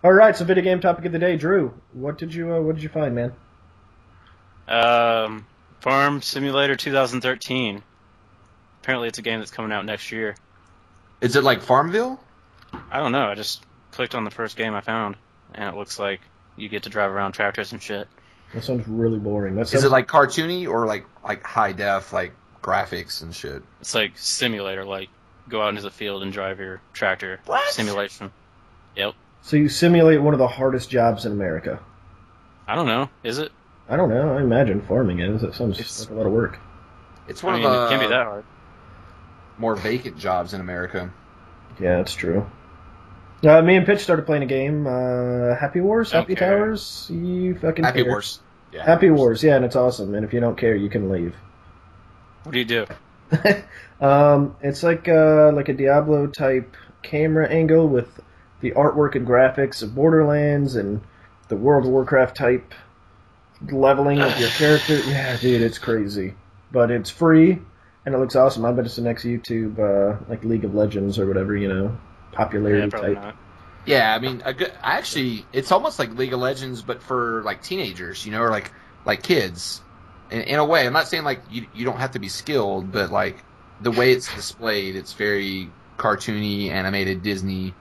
All right, so video game topic of the day, Drew. What did you find, man? Um, Farm Simulator 2013. Apparently, it's a game that's coming out next year. Is it like Farmville? I don't know. I just clicked on the first game I found, and it looks like you get to drive around tractors and shit. That sounds really boring. That Is sounds it like cartoony or like high def like graphics and shit? It's like simulator, like go out into the field and drive your tractor. What? Simulation. Yep. so you simulate one of the hardest jobs in America. I don't know. Is it? I don't know. I imagine farming is. That sounds It's like a lot of work. it's I one mean, of it can't be the that hard. more vacant jobs in America. Yeah, that's true. Me and Pitch started playing a game. Happy Wars, Don't Happy care. Towers. You fucking Happy care. Wars. Yeah, Happy Wars, yeah, and it's awesome. And if you don't care, you can leave. What do you do? It's like a Diablo type camera angle with the artwork and graphics of Borderlands and the World of Warcraft type leveling of your character. Yeah, dude, it's crazy, but it's free and it looks awesome. I bet it's the next YouTube like League of Legends or whatever, Yeah, popularity probably type. not. Yeah, I mean, actually, it's almost like League of Legends, but for like teenagers, or like kids. In a way, I'm not saying like you don't have to be skilled, but like the way it's displayed, it's very cartoony, animated, Disney.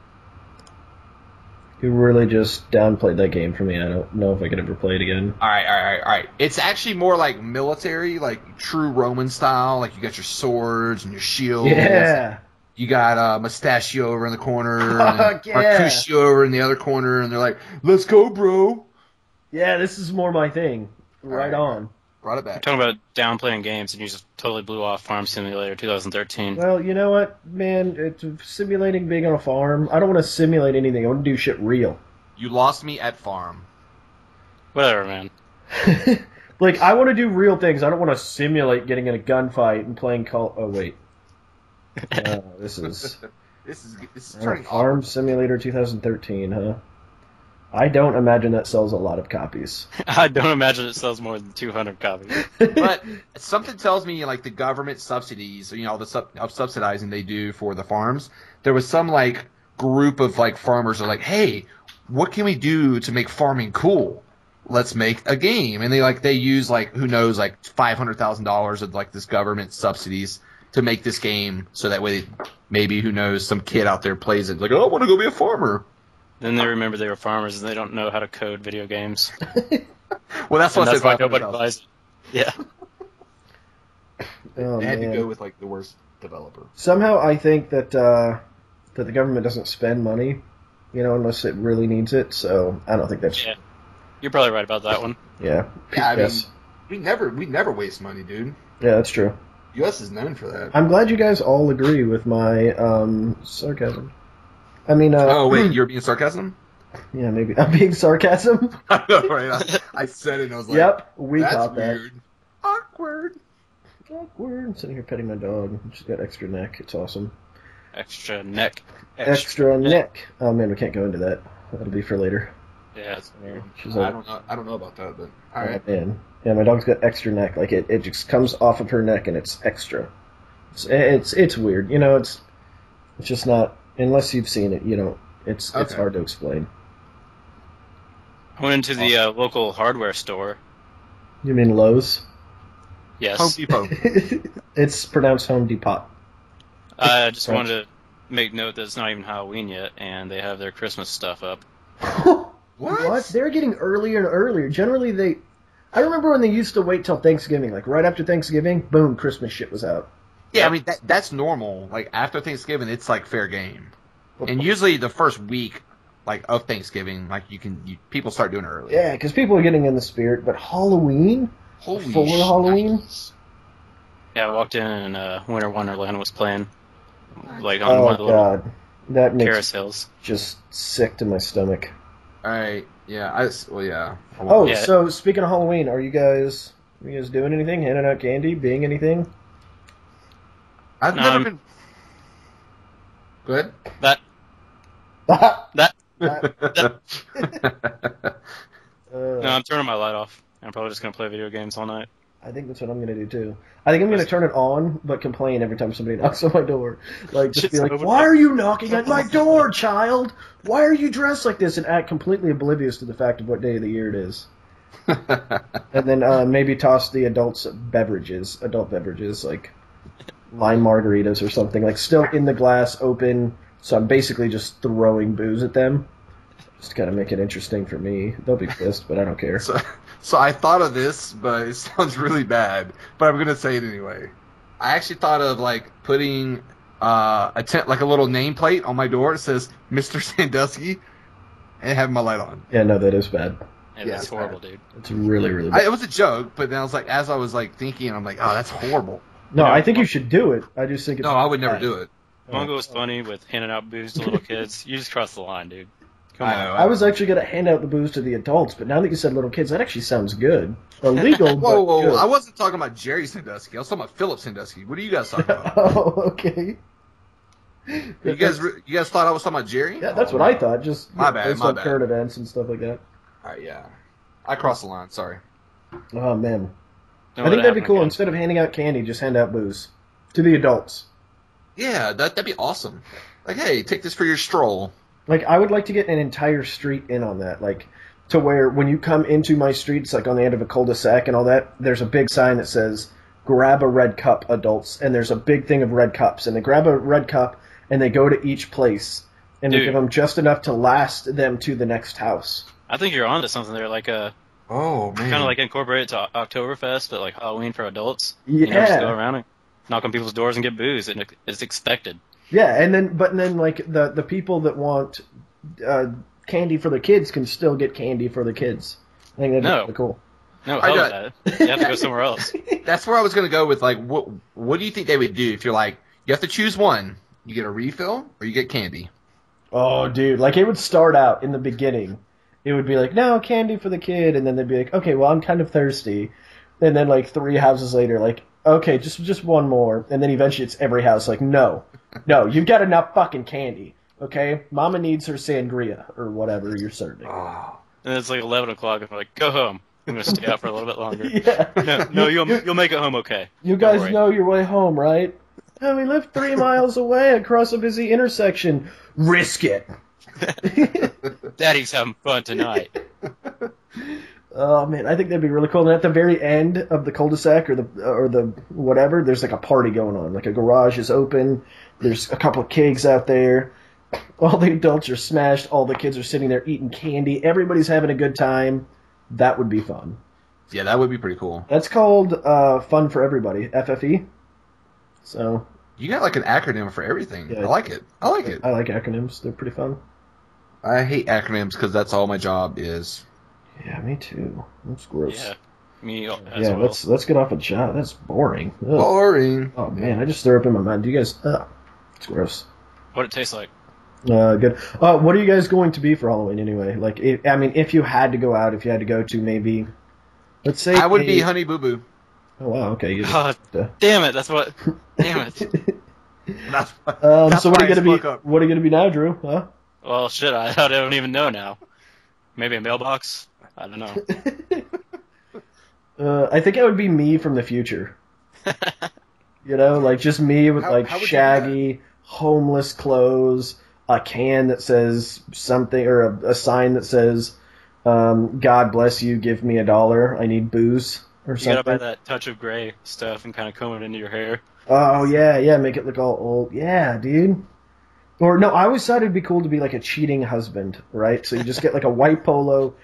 You really just downplayed that game for me. I don't know if I could ever play it again. All right. It's actually more like military, like true Roman style. Like you got your swords and your shields. Yeah. You got Mustachio over in the corner, Fuck and yeah. Mercutio over in the other corner, and they're like, "Let's go, bro!" Yeah, this is more my thing. Right All on. Brought it You're back. talking about downplaying games, and you just totally blew off Farm Simulator 2013. Well, you know what, man? It's simulating being on a farm. I don't want to simulate anything. I want to do shit real. You lost me at farm. Whatever, man. Like, I want to do real things. I don't want to simulate getting in a gunfight and playing Call. Oh wait, this is This is turning Farm Simulator 2013, huh? I don't imagine that sells a lot of copies. I don't imagine it sells more than 200 copies. But something tells me like the government subsidies, all the subsidizing they do for the farms. There was some like group of like farmers that are like, hey, what can we do to make farming cool? Let's make a game, and they use like who knows like $500,000 of like this government subsidies to make this game, so that way maybe who knows some kid out there plays it like, oh, I want to go be a farmer. Then they remember they were farmers and they don't know how to code video games. Well, that's And what that's why nobody 500,000. buys it. Yeah. Oh, They had to man. go with like the worst developer. Somehow I think that the government doesn't spend money, unless it really needs it. So I don't think that's Yeah. You're probably right about that one. yeah. Yeah, I mean, Yes. we never waste money, dude. Yeah, that's true. U.S. is known for that. I'm glad you guys all agree with my sarcasm. I mean, Oh wait, you're being sarcasm? yeah, maybe I'm being sarcasm. I know, right? I said it and I was like, Yep, we that's caught that. weird. Awkward. Awkward. I'm sitting here petting my dog. She's got extra neck. It's awesome. Extra neck. Extra neck. Oh man, we can't go into that. That'll be for later. Yeah, it's weird. She's I like, don't know about that, but all oh, right. man. Yeah, my dog's got extra neck. Like it just comes off of her neck and it's extra. It's weird. It's just not unless you've seen it. It's Okay. hard to explain. I went into the local hardware store. You mean Lowe's? Yes. Home Depot. It's pronounced Home Depot. I just wanted to make note that it's not even Halloween yet, and they have their Christmas stuff up. What? They're getting earlier and earlier. Generally, I remember when they used to wait till Thanksgiving, like right after Thanksgiving, boom, Christmas shit was out. Yeah, I mean that's normal. Like after Thanksgiving, it's like fair game, and usually the first week, like of Thanksgiving, like people start doing it early. Yeah, because people are getting in the spirit. But Halloween, Holy full Halloween. Yeah, I walked in and Winter Wonderland was playing, like on one Oh of the little god, that makes carousels. just sick to my stomach. All right. Yeah. Yeah. Oh, Yeah. so speaking of Halloween, are you guys doing anything? Handing out candy? Being anything? I've No, never I'm- been. Good. That No, I'm turning my light off. I'm probably just gonna play video games all night. I think that's what I'm gonna do too. I think I'm gonna turn it on, but complain every time somebody knocks on my door. Like, just be like, "Why are you knocking at my door, child? Why are you dressed like this?" And act completely oblivious to the fact of what day of the year it is. And then maybe toss the adult beverages, like lime margaritas or something, like still in the glass, open. So I'm basically just throwing booze at them, just to kind of make it interesting for me. They'll be pissed, but I don't care. So I thought of this, but it sounds really bad. But I'm gonna say it anyway. I actually thought of like putting like a little nameplate on my door that says Mr. Sandusky, and having my light on. Yeah, no, that is bad. Yeah, that's horrible, dude. It's really, really bad. It was a joke, but then I was like, as I was like thinking, I'm like, oh, that's horrible. No, I think you should do it. I just think it's I would never do it. Mongo was funny with handing out booze to little kids. You just crossed the line, dude. Come on. I was actually going to hand out the booze to the adults, but now that you said little kids, that actually sounds good. Illegal, but whoa. good. I wasn't talking about Jerry Sandusky. I was talking about Philip Sandusky. What are you guys talking about? Oh, okay. You guys thought I was talking about Jerry? Yeah, that's what I thought. Just my bad, based on current events and stuff like that. All right, yeah. I crossed the line. Sorry. Oh, man. No, I think that'd be cool. again. Instead of handing out candy, just hand out booze to the adults. Yeah, that'd be awesome. Like, hey, take this for your stroll. Like, I would like to get an entire street in on that. Like, to where when you come into my street, it's like on the end of a cul-de-sac and all that, there's a big sign that says, grab a red cup, adults. And there's a big thing of red cups. And they grab a red cup and they go to each place. And they give them just enough to last them to the next house. I think you're onto something there, like Oh, man. kind of like incorporate it to Oktoberfest, but like Halloween for adults. Yeah. You know, just go around and knock on people's doors and get booze, and it's expected. Yeah, and then like the people that want candy for the kids can still get candy for the kids. I think that'd be really cool. No, hell with that. You have to go somewhere else. That's where I was going to go with, like, what do you think they would do if you're like, you have to choose one. You get a refill or you get candy? Oh, dude. Like, it would start out in the beginning. It would be like, no, candy for the kid. And then they'd be like, okay, well, I'm kind of thirsty. And then, like, 3 houses later, like, okay, just one more. And then eventually it's every house like, no, you've got enough fucking candy. Okay? Mama needs her sangria or whatever you're serving. Oh. And it's like 11 o'clock, and I'm like, go home. I'm going to stay out for a little bit longer. Yeah. No, you'll make it home okay. You guys know your way home, right? Oh, we live 3 miles away across a busy intersection. Risk it. Daddy's having fun tonight. Oh man, I think that'd be really cool. And at the very end of the cul-de-sac or the whatever, there's like a party going on. Like a garage is open. There's a couple of kegs out there. All the adults are smashed. All the kids are sitting there eating candy. Everybody's having a good time. That would be fun. Yeah, that would be pretty cool. That's called Fun for Everybody, FFE. So you got like an acronym for everything. Yeah, I like it. I like it. I like acronyms. They're pretty fun. I hate acronyms because that's all my job is. Yeah, me too. That's gross. Yeah, me as Yeah, well. let's get off a job. That's boring. Ugh. Boring. Oh man, I just threw up in my mind. Do you guys? It's gross. What it tastes like. Good. What are you guys going to be for Halloween anyway? Like, if you had to go out, if you had to go to maybe, let's say I would be Honey Boo Boo. Oh wow, okay. You Damn it! That's what. Damn it. So what are you gonna be? What are you gonna be now, Drew? Huh? Well, shit. I don't even know now. Maybe a mailbox. I don't know. I think it would be me from the future. You know, like just me with how shaggy, homeless clothes, a can that says something, or a sign that says, "God bless you, give me $1. I need booze," or something. You gotta buy that touch of gray stuff and kind of comb it into your hair. Oh yeah, make it look all old. Yeah, dude. Or no, I always thought it'd be cool to be like a cheating husband, right? So you just get like a white polo,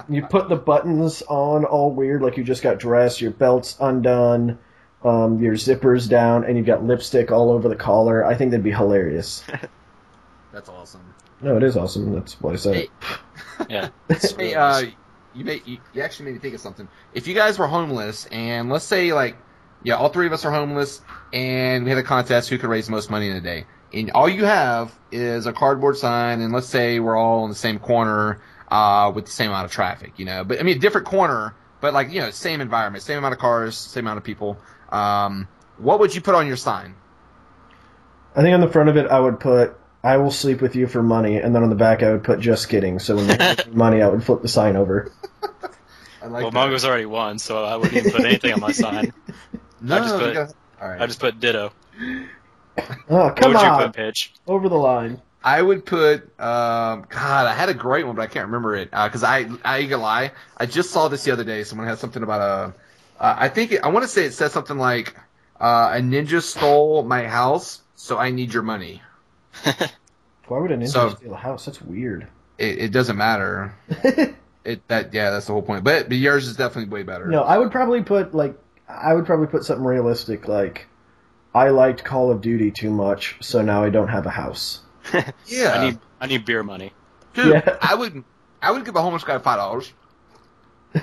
you put the buttons on all weird, like you just got dressed, your belt's undone, your zipper's down, and you've got lipstick all over the collar. I think that'd be hilarious. That's awesome. No, it is awesome. That's why I said it. Yeah. Hey, you actually made me think of something. If you guys were homeless, and let's say all 3 of us are homeless, and we had a contest who could raise the most money in a day. And all you have is a cardboard sign, and let's say we're all in the same corner with the same amount of traffic, But I mean, different corner, but same environment, same amount of cars, same amount of people. What would you put on your sign? I think on the front of it, I would put, "I will sleep with you for money," and then on the back, I would put, "Just kidding." So when they give me money, I would flip the sign over. like Well, that. Mongo's already won, so I wouldn't even put anything on my sign. No, I just put- we gotta- all right. I just put ditto. Oh, What come would you on. put, Pitch? Over the line. I would put, God, I had a great one, but I can't remember it. Because I ain't gonna lie, I just saw this the other day. Someone had something about I want to say it said something like, a ninja stole my house, so I need your money. Why would a ninja So- steal a house? That's weird. It doesn't matter. That's the whole point. But yours is definitely way better. No, I would probably put something realistic like I liked Call of Duty too much, so now I don't have a house. Yeah. I need beer money. Dude, Yeah. I would give a homeless guy $5.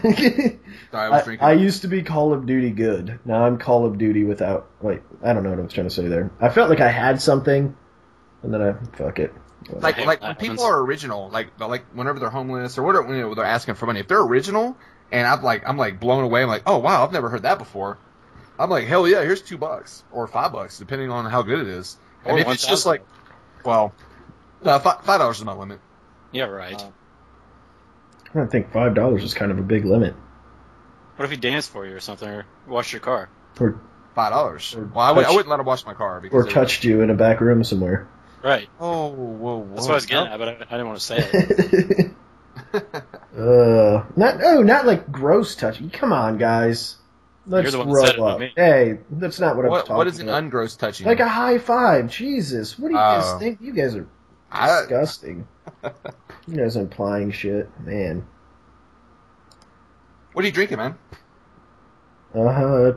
Sorry, I was drinking. I used to be Call of Duty good. Now I'm Call of Duty without. Wait, I don't know what I was trying to say there. I felt like I had something, and then fuck it. Like hate when that people happens. are original, like whenever they're homeless or whatever, they're asking for money. If they're original, and I'm like blown away. I'm like, oh wow, I've never heard that before. I'm like, hell yeah, here's $2 or $5, depending on how good it is. And Or if it's just 1,000. like, well, $5 is my limit. Yeah, right. I don't think $5 is kind of a big limit. What if he danced for you or something, or washed your car? Or $5. Or Well, I touch- wouldn't let him wash my car because or touched you in a back room somewhere. Right. Oh, whoa. That's what I was getting at, but I didn't want to say it. Not like gross touching. Come on, guys. Let's You're the one that said it, roll not up. me. Hey, that's not what I'm talking What is an about. ungross touching? Like a high five. Jesus, what do you guys Oh. think? You guys are I- disgusting. You guys are implying shit, man. What are you drinking, man?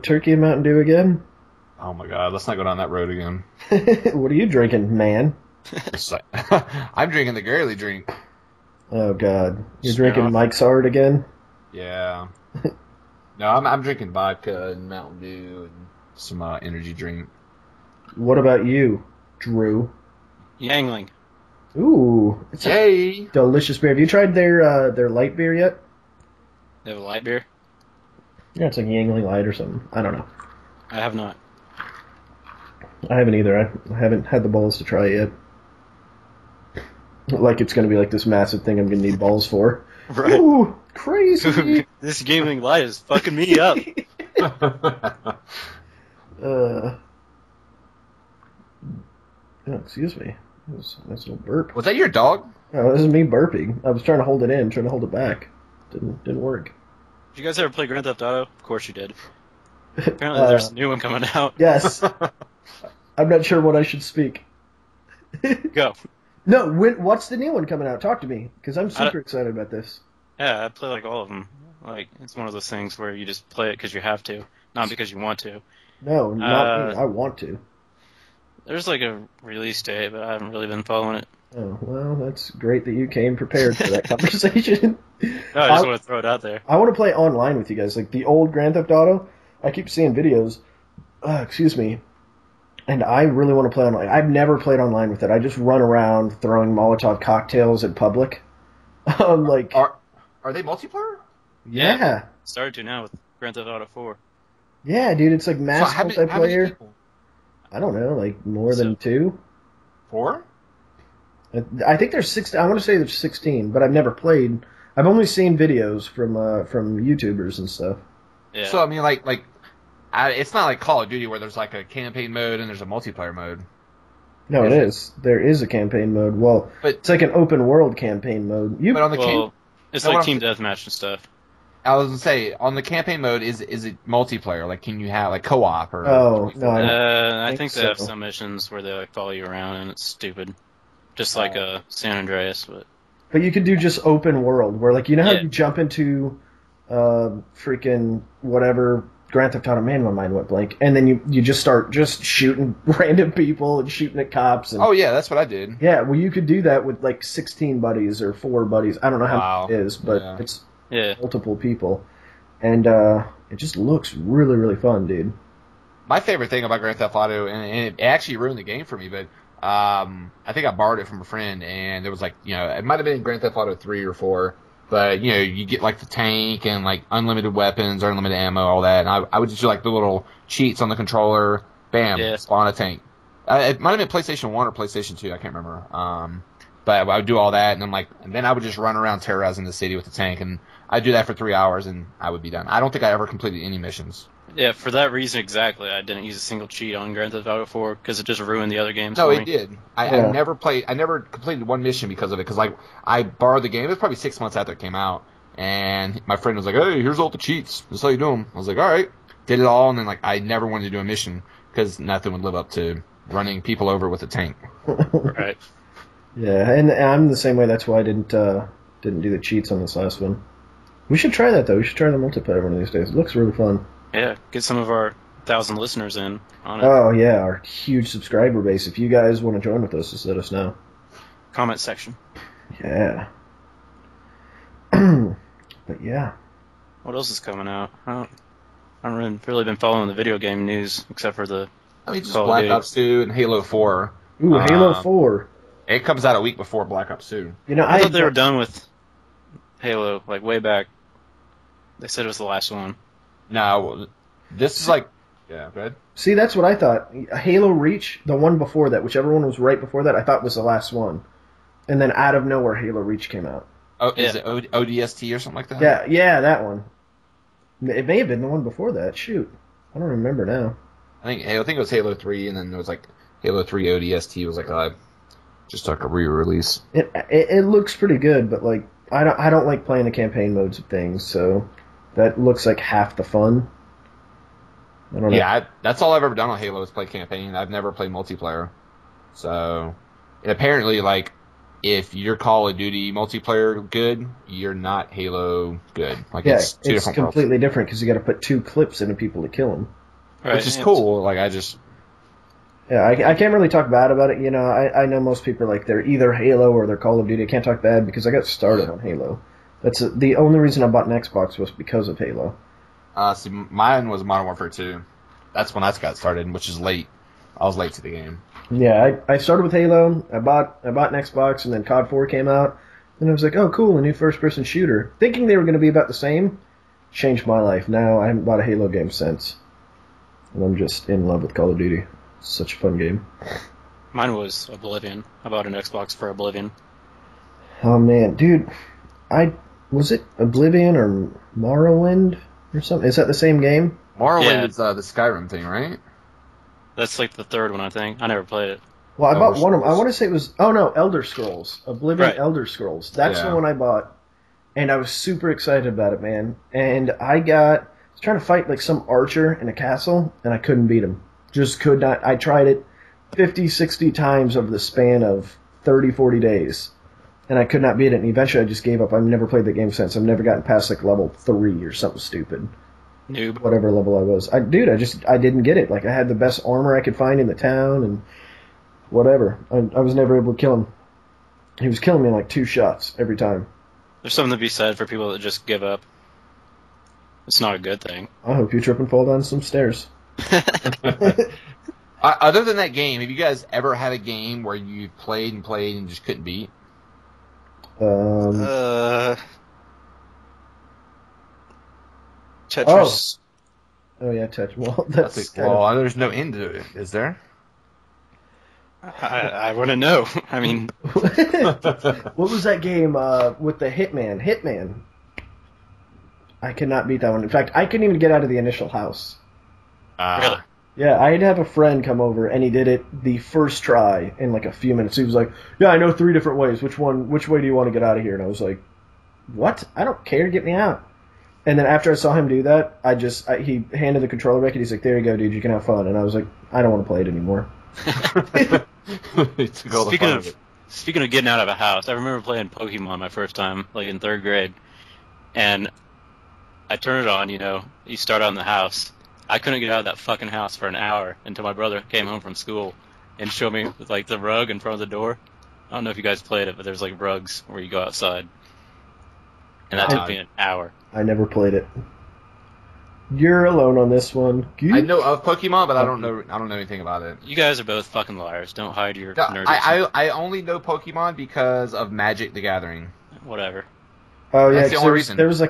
Turkey and Mountain Dew again. Oh my god, let's not go down that road again. What are you drinking, man? I'm drinking the Gurley drink. Oh God, you're Smear drinking off. Mike's Hard again. Yeah. No, I'm drinking vodka and Mountain Dew and some energy drink. What about you, Drew? Yangling. Ooh, it's a Yay! delicious beer. Have you tried their light beer yet? They have a light beer? Yeah, it's like Yangling Light or something. I don't know. I have not. I haven't either. I haven't had the balls to try it yet. Like it's going to be like this massive thing I'm going to need balls for. Right. Ooh, crazy. This gaming light is fucking me up. Oh, excuse me. That was a nice little burp. Was that your dog? Oh, this is me burping. I was trying to hold it in, trying to hold it back. Didn't work. Did you guys ever play Grand Theft Auto? Of course you did. Apparently there's a new one coming out. Yes. I'm not sure what I should speak. Go. No, what's the new one coming out? Talk to me, because I'm super excited about this. Yeah, I play like all of them. Like, it's one of those things where you just play it because you have to, not because you want to. No, not me. I want to. There's like a release date, but I haven't really been following it. Oh, well, that's great that you came prepared for that conversation. No, I just want to throw it out there. I want to play online with you guys. Like the old Grand Theft Auto, I keep seeing videos. Excuse me. And I really want to play online. I've never played online with it. I just run around throwing Molotov cocktails in public. Like, Are they multiplayer? yeah. Started to now with Grand Theft Auto 4. Yeah, dude, it's like mass how many multiplayer. people? I don't know, like more than 2. 4? I think there's 16. I want to say there's 16, but I've never played. I've only seen videos from YouTubers and stuff. Yeah. So I mean, it's not like Call of Duty where there's like a campaign mode and there's a multiplayer mode. No, it is. There is a campaign mode. Well, But- it's like an open world campaign mode. But on the well, it's No, like what team deathmatch and stuff. I was gonna say on the campaign mode, is it multiplayer? Like, can you have like co-op or? Oh, no, I don't I think they have so. some missions where they like follow you around and it's stupid. Just like San Andreas, but But you could do just open world, where like you know how Yeah. you jump into freaking whatever Grand Theft Auto. Man, my mind went blank, and then you just start just shooting random people and shooting at cops. And, Oh yeah, that's what I did. yeah, well you could do that with like 16 buddies or 4 buddies. I don't know how Wow. it is, but Yeah. it's yeah. multiple people, and it just looks really really fun, dude. My favorite thing about Grand Theft Auto, and it actually ruined the game for me, but I think I borrowed it from a friend, and it was like, it might have been Grand Theft Auto 3 or 4, but, you get like the tank and like unlimited weapons, unlimited ammo, all that, and I would just do like the little cheats on the controller, bam, Yeah. spawn a tank. It might have been PlayStation 1 or PlayStation 2, I can't remember. But I would do all that, and then I would just run around terrorizing the city with the tank, and I'd do that for 3 hours, and I would be done. I don't think I ever completed any missions. Yeah, for that reason exactly, I didn't use a single cheat on Grand Theft Auto 4 because it just ruined the other games No, for it me. did. I Yeah. never completed one mission because of it. Because I borrowed the game. It was probably 6 months after it came out, and my friend was like, "Hey, here's all the cheats. This is how you do them." I was like, "All right." Did it all, and then I never wanted to do a mission because nothing would live up to running people over with a tank. Right. Yeah, and I'm the same way. That's why I didn't do the cheats on this last one. We should try that though. We should try the multiplayer one of these days. It looks really fun. Yeah, get some of our 1,000 listeners in on it. Oh yeah, our huge subscriber base. If you guys want to join with us, just let us know. Comment section. Yeah. But yeah. What else is coming out? I haven't really been following the video game news except for the Just Call of Black Duty. Ops 2 and Halo 4. Ooh, Halo 4. It comes out a week before Black Ops 2. You know, I thought they were done with Halo, way back. They said it was the last one. No, this is yeah, go ahead. See, that's what I thought. Halo Reach, the one before that, whichever one was right before that, I thought was the last one. And then out of nowhere, Halo Reach came out. Oh, is it ODST or something like that? Yeah, that one. It may have been the one before that. Shoot, I don't remember now. I think it was Halo 3, and then there was Halo 3 ODST was just a re-release. It looks pretty good, but I don't like playing the campaign modes of things, so that looks like half the fun. I don't know. Yeah, that's all I've ever done on Halo is play campaign. I've never played multiplayer. So, and apparently, if you're Call of Duty multiplayer good, you're not Halo good. It's two different completely worlds. different because you got to put 2 clips into people to kill them. Right. Which is cool. Yeah, I can't really talk bad about it. You know, I know most people are they're either Halo or they're Call of Duty. I can't talk bad because I got started on Halo. That's the only reason I bought an Xbox was because of Halo. See, mine was Modern Warfare 2. That's when I got started, which is late. I was late to the game. Yeah, I started with Halo. I bought an Xbox, and then COD 4 came out, and I was like, oh, cool, a new first-person shooter. Thinking they were going to be about the same, changed my life. Now I haven't bought a Halo game since, and I'm just in love with Call of Duty. It's such a fun game. Mine was Oblivion. I bought an Xbox for Oblivion. Oh man, dude, was it Oblivion or Morrowind or something? Is that the same game? Morrowind Yeah. is the Skyrim thing, right? That's the third one, I think. I never played it. Well, I bought Elder one of them. I Scrolls. want to say it was. Oh no, Elder Scrolls. Oblivion, Right. Elder Scrolls. That's Yeah. the one I bought, and I was super excited about it, man. And I was trying to fight some archer in a castle, and I couldn't beat him. Just could not. I tried it 50, 60 times over the span of 30, 40 days, and I could not beat it. And eventually, I just gave up. I've never played the game since. I've never gotten past level 3 or something stupid. Noob. Whatever level I was. I didn't get it. I had the best armor I could find in the town and whatever. I was never able to kill him. He was killing me in 2 shots every time. There's something to be said for people that just give up. It's not a good thing. I hope you trip and fall down some stairs. Other than that game, have you guys ever had a game where you played and just couldn't beat? Tetris. Oh yeah, touch. Well, That's that's there's no end to it, is there? I wouldn't know. I mean, what was that game with the Hitman? Hitman. I could not beat that one. In fact, I couldn't even get out of the initial house. really. Yeah, I'd have a friend come over, and he did it the first try in a few minutes. He was like, "Yeah, I know 3 different ways. Which way do you want to get out of here?" And I was like, "What? I don't care. Get me out." And then after I saw him do that, he handed the controller back, and he's like, "There you go, dude. You can have fun." And I was like, "I don't want to play it anymore." He took all the Speaking fun of it. speaking of getting out of a house, I remember playing Pokemon my first time, in 3rd grade, and I turned it on. You start out in the house. I couldn't get out of that fucking house for an hour until my brother came home from school and showed me the rug in front of the door. I don't know if you guys played it, but there's rugs where you go outside, and that took me an hour. I never played it. You're alone on this one. I know of Pokemon, but I don't know anything about it. You guys are both fucking liars. Don't hide your No, nerds. I only know Pokemon because of Magic the Gathering. Whatever. Oh yeah, That's the 'cause only reason. there was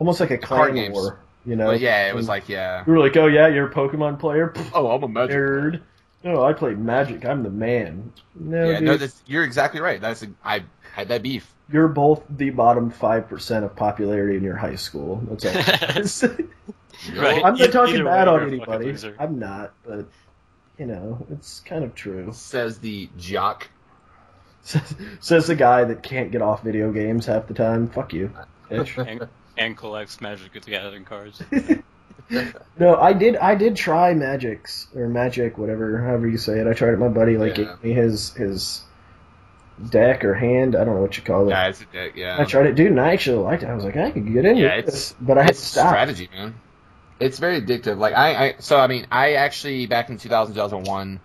almost like a Card clan games. war, you know? But yeah, it was And yeah. we were like, "Oh yeah, you're a Pokemon player." Pfft, Oh, I'm a Magic. nerd. Oh, I played Magic. I'm the man. No, Yeah, dude. no, you're exactly right. I had that beef. You're both the bottom 5% of popularity in your high school. That's all that matters. Right. I'm not talking Either way, bad you're on a fucking anybody. loser. I'm not, but, it's kind of true. Says the jock. Says the guy that can't get off video games half the time. Fuck you, bitch. And collects Magic the Gathering cards. No, I did try Magic, whatever, however you say it. I tried it. My buddy gave me his deck or hand. I don't know what you call it. Yeah, it's a deck. Yeah, I tried it, dude, and I actually liked it. I was like, I could get into this, but I had to stop. Strategy, man. It's very addictive. Like I actually back in 2001,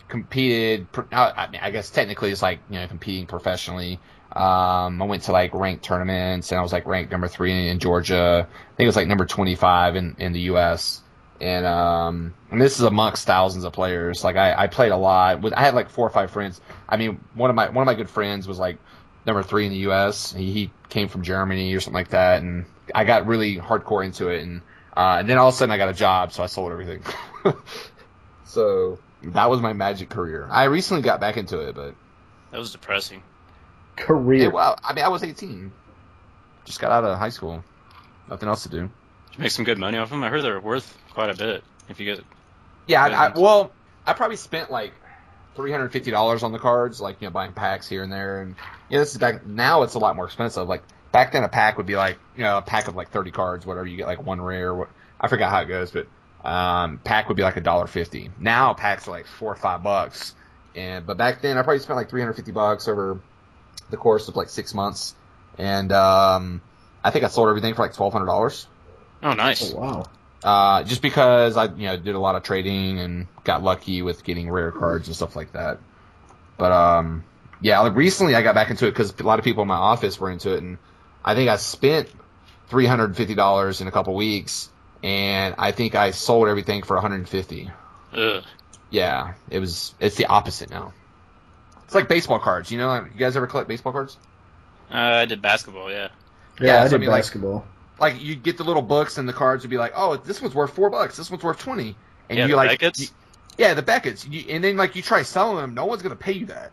competed. I guess technically it's like competing professionally. I went to like ranked tournaments, and I was like ranked number 3 in Georgia. I think it was like number 25 in the U.S. And this is amongst thousands of players. Like I played a lot. I had like 4 or 5 friends. I mean, one of my good friends was like number 3 in the U.S. He came from Germany or something like that, and I got really hardcore into it. And then all of a sudden I got a job, so I sold everything. So that was my Magic career. I recently got back into it, but That was depressing. Career. well, I mean, I was 18. Just got out of high school. Nothing else to do. Did you make some good money off them? I heard they're worth quite a bit if you get. Yeah, I probably spent like $350 on the cards, like buying packs here and there, and this is back now. It's a lot more expensive. Like back then, a pack would be like a pack of like 30 cards, whatever. You get like one rare. I forgot how it goes, but pack would be like $1.50. Now packs are like $4 or $5, but back then I probably spent like $350 over the course of like 6 months, and I think I sold everything for like $1,200. Oh, nice. Oh, wow. Just because I did a lot of trading and got lucky with getting rare cards and stuff like that. But yeah, like recently I got back into it because a lot of people in my office were into it, and I think I spent $350 in a couple weeks, and I think I sold everything for $150. Ugh. Yeah, it's the opposite now. It's like baseball cards. You guys ever collect baseball cards? I did basketball, yeah. Yeah, I so did basketball. Like you get the little books, and the cards would be like, oh, this one's worth $4. This one's worth 20. And Yeah, you the like, Beckett's? yeah, the Beckett's. And then like you try selling them, no one's gonna pay you that.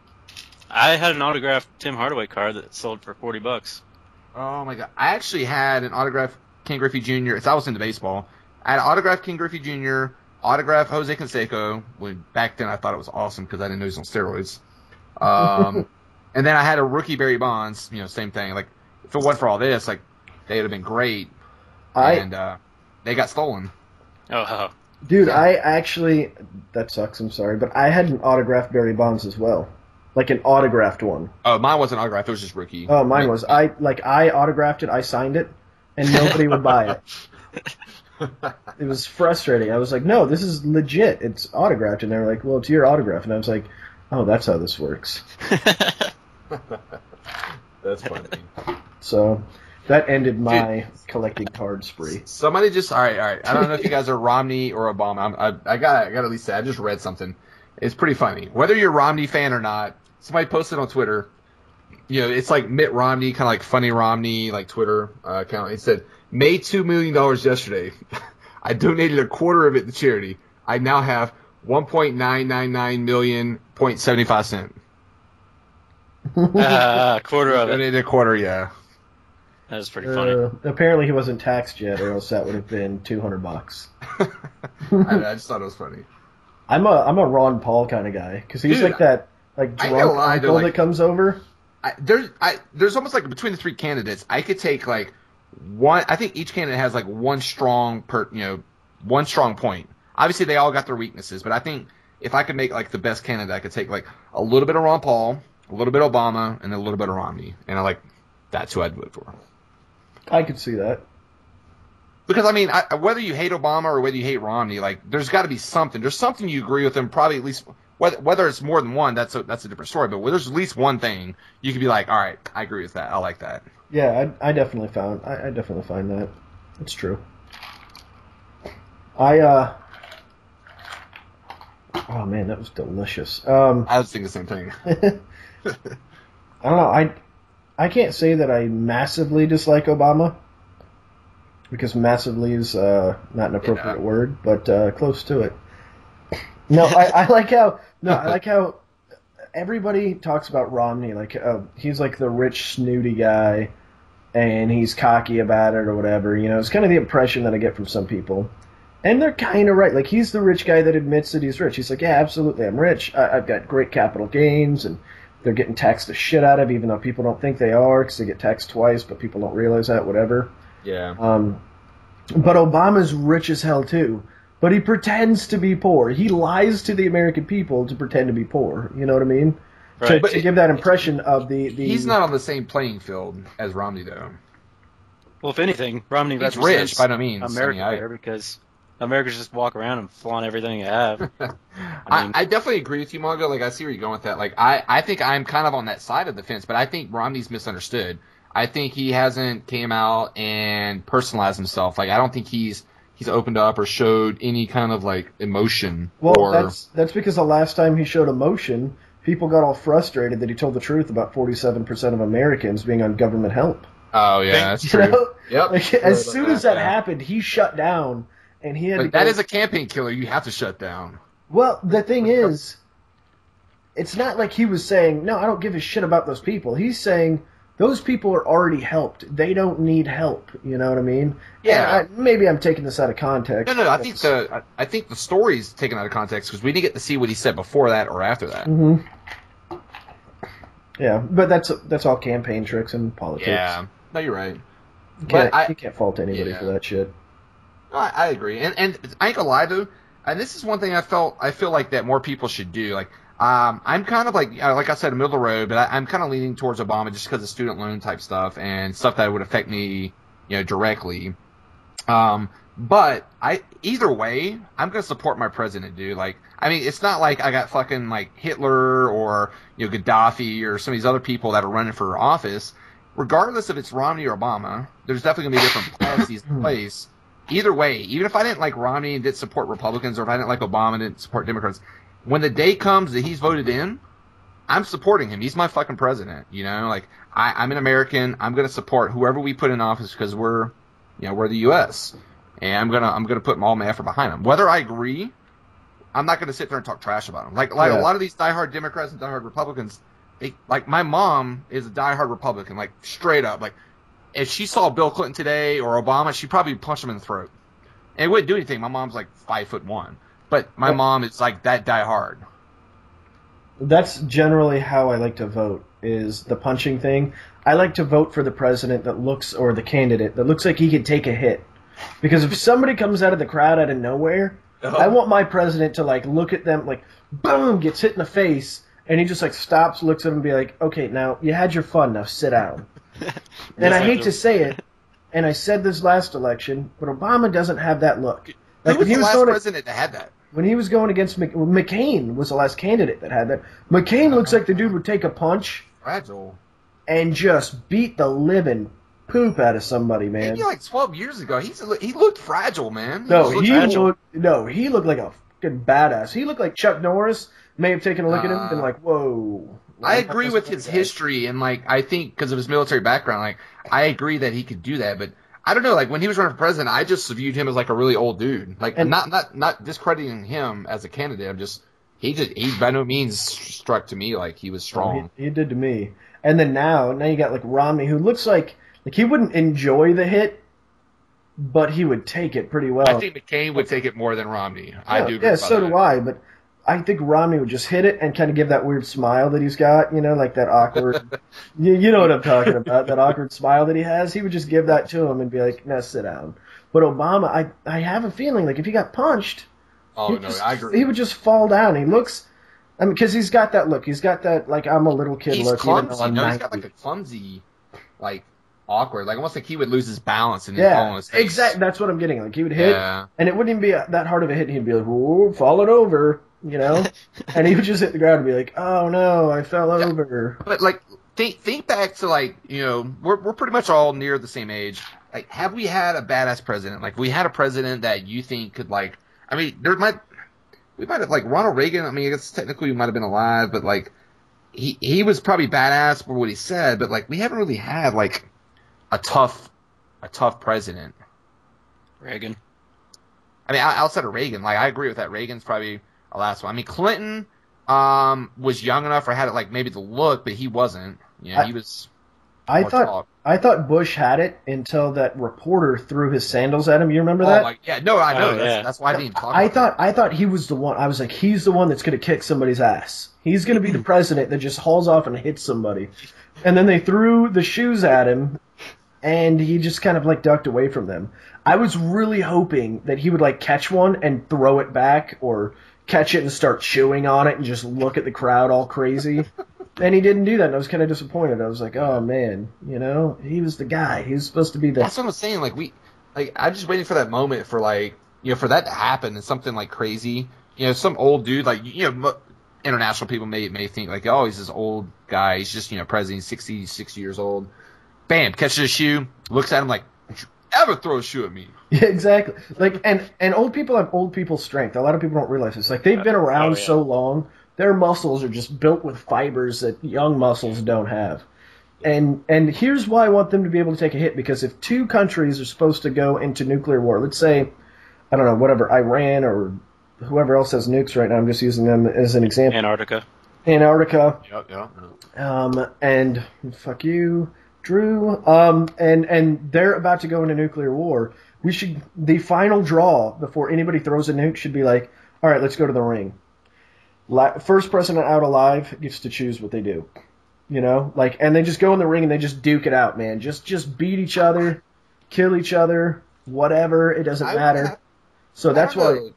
I had an autographed Tim Hardaway card that sold for $40. Oh my god! I actually had an autographed Ken Griffey Jr. I was into baseball. I had an autographed Ken Griffey Jr., autographed Jose Canseco. When back then I thought it was awesome because I didn't know he was on steroids. And then I had a rookie Barry Bonds. Same thing. Like if it wasn't for all this, like they would have been great. And they got stolen. Oh, Dude, I actually, that sucks, I'm sorry, but I had an autographed Barry Bonds as well. Like an autographed one. Oh, mine wasn't autographed. It was just rookie. Oh, mine was. I autographed it, I signed it, and nobody would buy it. It was frustrating. I was like, no, this is legit. It's autographed. And they were like, well, it's your autograph. And I was like, oh, that's how this works. That's funny. So that ended my collecting card spree. Somebody just all right. I don't know if you guys are Romney or Obama. I got at least say I just read something. It's pretty funny. Whether you're a Romney fan or not, somebody posted on Twitter. It's like Mitt Romney, kind of like Funny Romney, like Twitter account. It said, made $2 million yesterday. I donated a quarter of it to charity. I now have 1.999 million 0.75 cent. quarter of it. Donated a quarter, yeah. That was pretty funny. Apparently he wasn't taxed yet, or else that would have been $200. I just thought it was funny. I'm a Ron Paul kind of guy because he's Dude, like that drunk uncle that comes over. There's almost like between the 3 candidates, I could take like one. I think each candidate has like one strong point. Obviously, they all got their weaknesses, but I think if I could make like the best candidate, I could take like a little bit of Ron Paul, a little bit of Obama, and a little bit of Romney, and that's who I'd vote for. I could see that. Because I mean, whether you hate Obama or whether you hate Romney, like there's got to be something. There's something you agree with them. Probably at least whether it's more than one, that's a different story. But there's at least one thing you could be like, all right, I agree with that. I like that. Yeah, I definitely find that. It's true. Oh man, that was delicious. I was thinking the same thing. I don't know. I can't say that I massively dislike Obama because massively is not an appropriate word, but close to it. No, I like how everybody talks about Romney like he's like the rich snooty guy and he's cocky about it or whatever. You know, it's kind of the impression that I get from some people. And they're kind of right. Like, he's the rich guy that admits that he's rich. He's like, yeah, absolutely, I'm rich. I've got great capital gains, and they're getting taxed the shit out of, even though people don't think they are, because they get taxed twice, but people don't realize that, whatever. Yeah. But Obama's rich as hell, too. But he pretends to be poor. He lies to the American people to pretend to be poor. You know what I mean? Right. To give that impression of the... He's not on the same playing field as Romney, though. Well, if anything, Romney He's represents rich, by no means. America I mean, there, because Americans just walk around and flaunt everything they have. I definitely agree with you, Mongo. Like, I see where you're going with that. Like, I think I'm kind of on that side of the fence, but I think Romney's misunderstood. I think he hasn't came out and personalized himself. Like, I don't think he's opened up or showed any kind of, like, emotion. Well, that's because the last time he showed emotion, people got all frustrated that he told the truth about 47% of Americans being on government help. Oh, yeah, that's true. You know? Yep. Like, as soon as that happened, he shut down, and he had But to that go... is a campaign killer. You have to shut down. Well, the thing is, it's not like he was saying, no, I don't give a shit about those people. He's saying, those people are already helped. They don't need help. You know what I mean? Yeah. Maybe I'm taking this out of context. No. I think the story's taken out of context because we didn't get to see what he said before that or after that. Mm-hmm. Yeah, but that's all campaign tricks and politics. Yeah. No, you're right. You can't fault anybody for that shit. I agree, and I ain't gonna lie though, and this is one thing I feel like that more people should do. Like, I'm kind of like I said, middle of the road, but I'm kind of leaning towards Obama just because of student loan type stuff and stuff that would affect me, directly. But either way, I'm gonna support my president, dude. Like, I mean, it's not like I got fucking like Hitler or Gaddafi or some of these other people that are running for office. Regardless if it's Romney or Obama, there's definitely gonna be different policies in place. Either way, even if I didn't like Romney and didn't support Republicans, or if I didn't like Obama and didn't support Democrats, when the day comes that he's voted in, I'm supporting him. He's my fucking president. Like I'm an American. I'm gonna support whoever we put in office because we're the U.S. and I'm gonna put all my effort behind him. Whether I agree, I'm not gonna sit there and talk trash about him. Like a lot of these diehard Democrats and diehard Republicans. Like my mom is a diehard Republican, like straight up. Like if she saw Bill Clinton today or Obama, she'd probably punch him in the throat. And it wouldn't do anything. My mom's like 5'1", but my mom is like that diehard. That's generally how I like to vote. Is the punching thing. I like to vote for the president or the candidate that looks like he could take a hit. Because if somebody comes out of the crowd out of nowhere, I want my president to like look at them like boom, gets hit in the face. And he just like stops, looks at him, and be like, "Okay, now you had your fun. Now sit down." And I hate to say it, and I said this last election, but Obama doesn't have that look. Like, who was the last president that had that? When he was going against McCain was the last candidate that had that. McCain looks like the dude would take a punch, fragile, and just beat the living poop out of somebody, man. Maybe like 12 years ago, he looked fragile, man. He looked like a fucking badass. He looked like Chuck Norris. May have taken a look at him and been like, whoa. I agree with his history, and like I think because of his military background, like I agree that he could do that. But I don't know, like when he was running for president, I just viewed him as like a really old dude. Like, and not discrediting him as a candidate. I'm just he by no means struck to me like he was strong. He did to me. And then now you got like Romney, who looks like he wouldn't enjoy the hit, but he would take it pretty well. I think McCain would take it more than Romney. I do. Yeah, so do I. But I think Romney would just hit it and kind of give that weird smile that he's got, like that awkward, you know what I'm talking about, that awkward smile that he has. He would just give that to him and be like, "Now sit down." But Obama, I have a feeling like if he got punched, I agree. He would just fall down. He looks, because he's got that look. He's got that like I'm a little kid he's look. Clumsy. He's got like a clumsy, like awkward, like almost like he would lose his balance and fall on his face. Exactly. That's what I'm getting. Like he would hit, and it wouldn't even be that hard of a hit. He'd be like, "Whoa, falling over." And he would just hit the ground and be like, "Oh no, I fell over." But like, think back to like, we're pretty much all near the same age. Like, have we had a badass president? Like, we had a president that you think could like, I mean, we might have like Ronald Reagan. I mean, I guess technically we might have been alive, but like, he was probably badass for what he said. But like, we haven't really had like a tough president. Reagan. I mean, outside of Reagan, like I agree with that. Reagan's probably a last one. I mean, Clinton was young enough or had like maybe the look, but he wasn't. You know, he was. I thought Bush had it until that reporter threw his sandals at him. You remember that? Like, yeah, no, I know. Oh, yeah. That's why I didn't talk about that. I thought he was the one. I was like, he's the one that's going to kick somebody's ass. He's going to be the president that just hauls off and hits somebody. And then they threw the shoes at him, and he just kind of like ducked away from them. I was really hoping that he would like catch one and throw it back, or catch it and start chewing on it and just look at the crowd all crazy. And he didn't do that, and I was kind of disappointed. I was like, oh, man, you know, he was the guy. He was supposed to be the... That's what I'm saying. I'm just waiting for that moment for, like, you know, for that to happen and something, like, crazy. You know, some old dude, like, you know, international people may think, like, oh, he's this old guy. He's just, you know, president. He's 60 years old. Bam, catches a shoe, looks at him like, don't you ever throw a shoe at me. Yeah, exactly. Like, and old people have old people strength. A lot of people don't realize this. Like, they've been around so long... Their muscles are just built with fibers that young muscles don't have. And here's why I want them to be able to take a hit, because if two countries are supposed to go into nuclear war, let's say, I don't know, whatever, Iran or whoever else has nukes right now, I'm just using them as an example. Antarctica. Yep. And fuck you, Drew. And they're about to go into nuclear war. The final draw before anybody throws a nuke should be like, all right, let's go to the ring. First president out alive gets to choose what they do, you know, like, and they just go in the ring and they just duke it out, man. Just beat each other, kill each other, whatever. It doesn't matter. So that's why.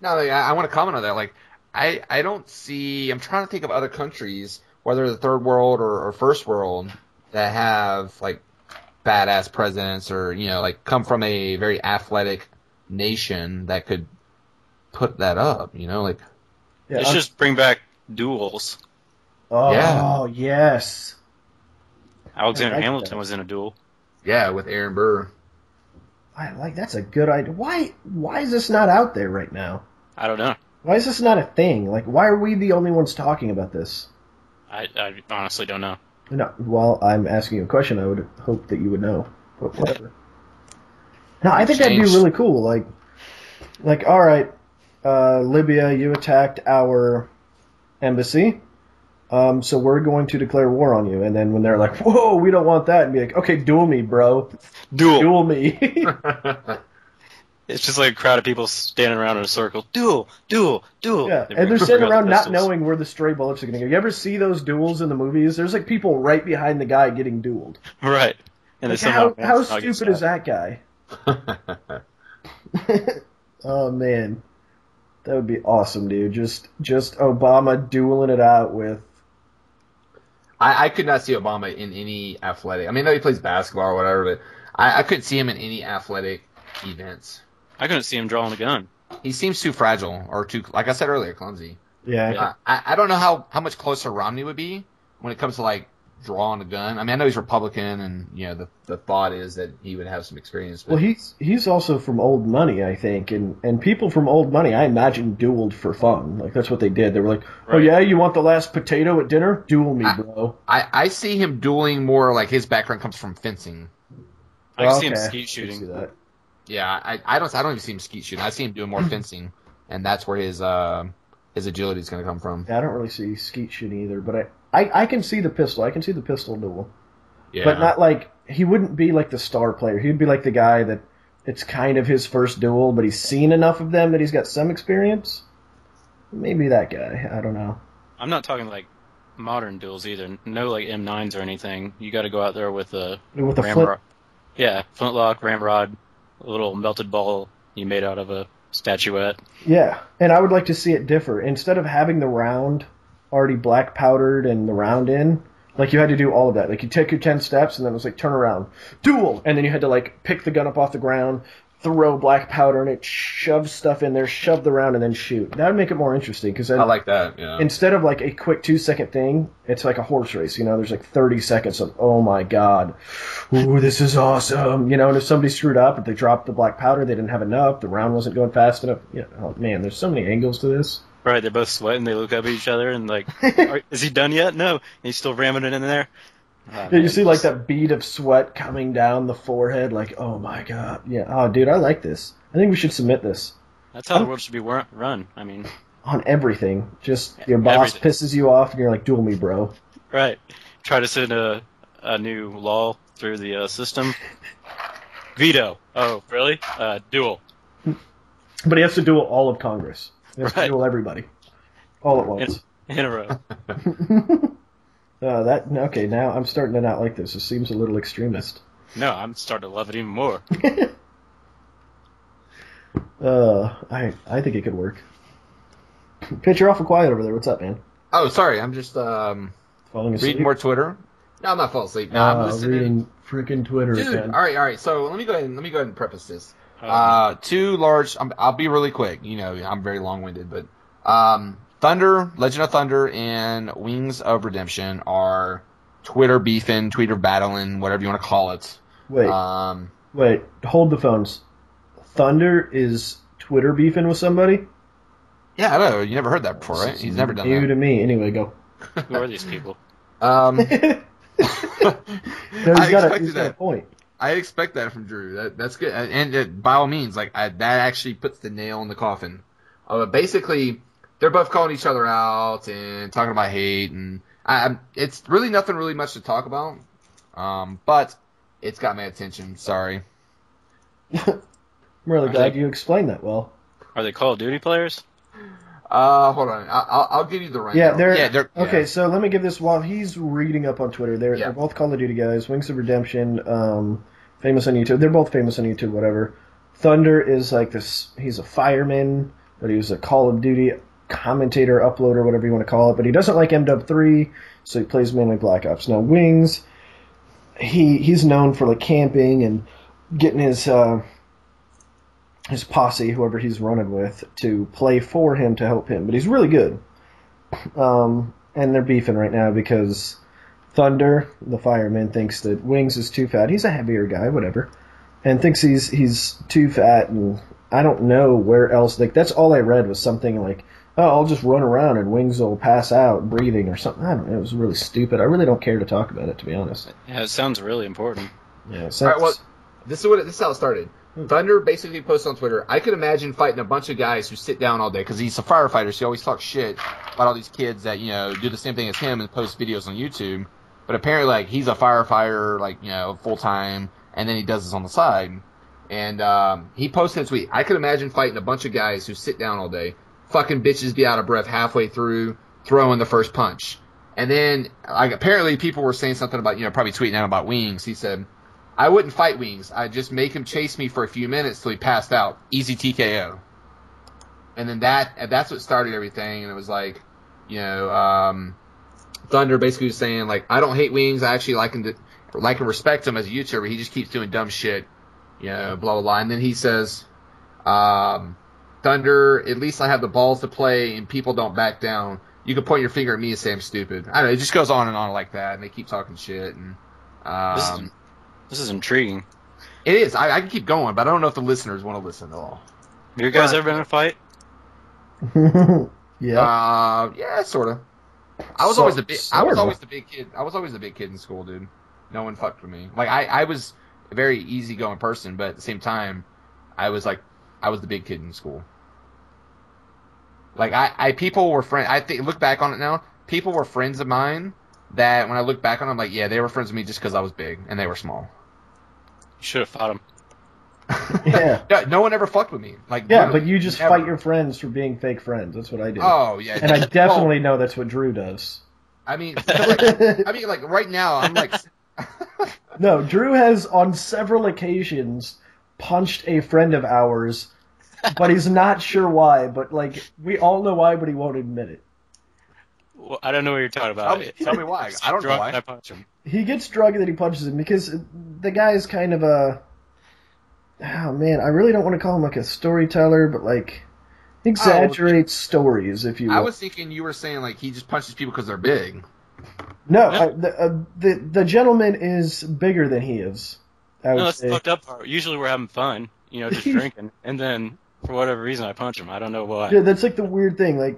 No, I want to comment on that. Like, I don't see. I'm trying to think of other countries, whether the third world or first world, that have like badass presidents or, you know, like come from a very athletic nation that could put that up. You know, like. Yeah, let's just bring back duels. Oh, yeah. Yes. Alexander Hamilton was in a duel. Yeah, with Aaron Burr. That's a good idea. Why is this not out there right now? I don't know. Why is this not a thing? Like, why are we the only ones talking about this? I honestly don't know. No, well, I'm asking you a question. I would hope that you would know. But whatever. No, I think that'd be really cool. Like, all right. Libya, you attacked our embassy, so we're going to declare war on you. And then when they're like, whoa, we don't want that, and be like, okay, duel me, bro. Duel me. It's just like a crowd of people standing around in a circle. Duel. Yeah, and they're sitting around not knowing where the stray bullets are going to go. You ever see those duels in the movies? There's like people right behind the guy getting dueled. Right. And like, how stupid is that guy? Oh, man. That would be awesome, dude. Just Obama dueling it out with... I could not see Obama in any athletic... I mean, I know he plays basketball or whatever, but I couldn't see him in any athletic events. I couldn't see him drawing a gun. He seems too fragile, or too, like I said earlier, clumsy. Yeah. I don't know how much closer Romney would be when it comes to, like, drawing a gun. I mean, I know he's Republican, and, you know, the thought is that he would have some experience. But... Well, he's also from old money, I think, and people from old money, I imagine, dueled for fun. Like, that's what they did. They were like, oh, yeah, you want the last potato at dinner? Duel me, bro. I see him dueling more like his background comes from fencing. I can see him skeet shooting. I see that. Yeah, I don't even see him skeet shooting. I see him doing more fencing, and that's where his agility is going to come from. Yeah, I don't really see skeet shooting either, but I can see the pistol. I can see the pistol duel. Yeah. But not like, he wouldn't be like the star player. He'd be like the guy that it's kind of his first duel, but he's seen enough of them that he's got some experience. Maybe that guy. I don't know. I'm not talking like modern duels either. No like M9s or anything. You got to go out there with a ramrod. Yeah, flintlock, ramrod, a little melted ball you made out of a statuette. Yeah, and I would like to see it differ. Instead of having the round already black powdered and the round in, like you had to do all of that. Like you take your 10 steps and then it was like turn around, duel, and then you had to like pick the gun up off the ground, throw black powder in it, shove stuff in there, shove the round, and then shoot. That would make it more interesting because I like that. Yeah. Instead of like a quick 2-second thing, it's like a horse race. You know, there's like 30 seconds of oh my god, ooh, this is awesome. You know, and if somebody screwed up, if they dropped the black powder, they didn't have enough, the round wasn't going fast enough. Yeah, oh man, there's so many angles to this. Right, they're both sweating. They look up at each other and like, is he done yet? No, and he's still ramming it in there. Yeah, you see like that bead of sweat coming down the forehead, like, oh my god. Yeah, oh dude, I like this. I think we should submit this. That's how the world should be run. I mean, on everything. Just your boss Everything. pisses you off, and you're like, "Duel me, bro." Right. Try to send a new law through the system. Veto. Oh, really? Duel. But he has to duel all of Congress. He has to Right. duel everybody, all at once. In a row. Okay. Now I'm starting to not like this. It seems a little extremist. No, I'm starting to love it even more. I think it could work. Pitch, you're awful quiet over there. What's up, man? Oh, sorry. I'm just Falling asleep? reading more Twitter. No, I'm not falling asleep. No, I'm listening. Reading freaking Twitter Dude, again. all right. So let me go ahead and preface this. Oh. Two large. I'll be really quick. You know, I'm very long-winded, but Thunder, Legend of Thunder, and Wings of Redemption are Twitter beefing, Twitter battling, whatever you want to call it. Wait, hold the phones. Thunder is Twitter beefing with somebody? Yeah, I know. You never heard that before, right? He's never done new that. to me. Anyway, go. Who are these people? No, he's got a point. I expect that from Drew. That's good, and by all means, that actually puts the nail in the coffin. Basically, they're both calling each other out and talking about hate, and it's really nothing really much to talk about. But it's got my attention. Sorry. I'm really glad you explained that well. Are they Call of Duty players? Hold on. I'll give you the rundown. They're okay. So let me give this while he's reading up on Twitter. They're both Call of Duty guys. Wings of Redemption, famous on YouTube. They're both famous on YouTube. Whatever. Thunder is like this. He's a fireman, but he was a Call of Duty commentator, uploader, whatever you want to call it. But he doesn't like MW3, so he plays mainly Black Ops. Now Wings, he's known for like camping and getting his posse, whoever he's running with, to play for him to help him. But he's really good. And they're beefing right now because Thunder, the fireman, thinks that Wings is too fat. He's a heavier guy, whatever. And thinks he's too fat, and I don't know where else. Like, that's all I read was something like, oh, I'll just run around and Wings will pass out breathing or something. I don't know. It was really stupid. I really don't care to talk about it, to be honest. Yeah, it sounds really important. Yeah. All right, well, this is how it started. Thunder basically posted on Twitter, I could imagine fighting a bunch of guys who sit down all day, because he's a firefighter, so he always talks shit about all these kids that, do the same thing as him and post videos on YouTube. But apparently, he's a firefighter, full-time, and then he does this on the side. And he posted a tweet, I could imagine fighting a bunch of guys who sit down all day, fucking bitches be out of breath halfway through throwing the first punch. And then, apparently people were saying something about, probably tweeting out about Wings. He said, I wouldn't fight Wings. I'd just make him chase me for a few minutes till he passed out. Easy TKO. And then that's what started everything. And it was Thunder basically was saying, I don't hate Wings. I actually like and respect him as a YouTuber. He just keeps doing dumb shit. Blah, blah, blah. And then he says, Thunder, at least I have the balls to play and people don't back down. You can point your finger at me and say I'm stupid. I don't know. It just goes on and on like that. And they keep talking shit. And This is intriguing. It is. I can keep going, but I don't know if the listeners want to listen at all. Have you guys ever been in a fight? Yeah. Yeah, sort of. I was always the big kid. I was always the big kid in school, dude. No one fucked with me. I was a very easygoing person, but at the same time, I was the big kid in school. People were friends. Look back on it now, people were friends of mine that when I look back on them, they were friends with me just because I was big and they were small. You should have fought him. Yeah. No one ever fucked with me. But you just fight your friends for being fake friends. That's what I do. Oh yeah. And I definitely know that's what Drew does. Right now I'm No, Drew has on several occasions punched a friend of ours, but he's not sure why. But we all know why, but he won't admit it. Well, I don't know what you're talking about. Tell me why. I don't know why. I punch him. He gets drunk and then he punches him because the guy is kind of a... Oh, man, I really don't want to call him a storyteller, but exaggerates stories, if you will. I was thinking you were saying he just punches people because they're big. No, the gentleman is bigger than he is. That's the fucked up part. Usually we're having fun, just drinking, and then for whatever reason I punch him. I don't know why. Yeah, that's the weird thing.